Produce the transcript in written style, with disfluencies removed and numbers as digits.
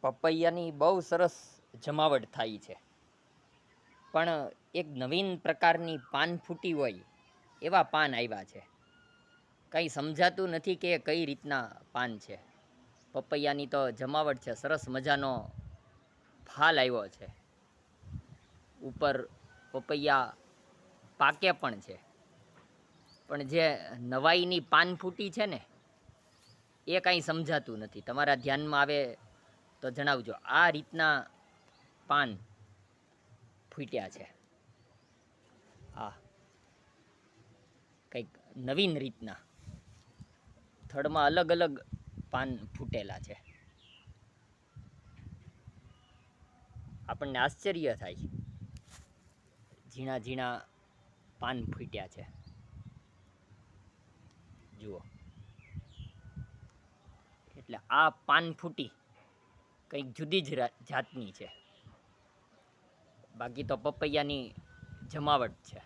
પપૈયાની બહુ સરસ જમાવટ થાય છે, પણ એક નવીન પ્રકારની પાન ફૂટી હોય એવા પાન આવ્યા છે. કંઈ સમજાતું નથી કે કઈ રીતના પાન છે. પપૈયાની તો જમાવટ છે, સરસ મજાનો ફાલ આવ્યો છે. ઉપર પપૈયા પાકે પણ છે, પણ જે નવાઈની પાન ફૂટી છે ને એ કાંઈ સમજાતું નથી. તમારા ધ્યાનમાં આવે તો જણાવજો. આ રીતના પાન ફૂટ્યા છે. આ કંઈક નવીન રીતના થડમાં અલગ અલગ પાન ફૂટેલા છે. આપણને આશ્ચર્ય થાય. ઝીણા ઝીણા પાન ફૂટ્યા છે. જુઓ, એટલે આ પાન ફૂટી કંઈક જુદી જ જાતની છે. બાકી તો પપૈયાની જમાવટ છે.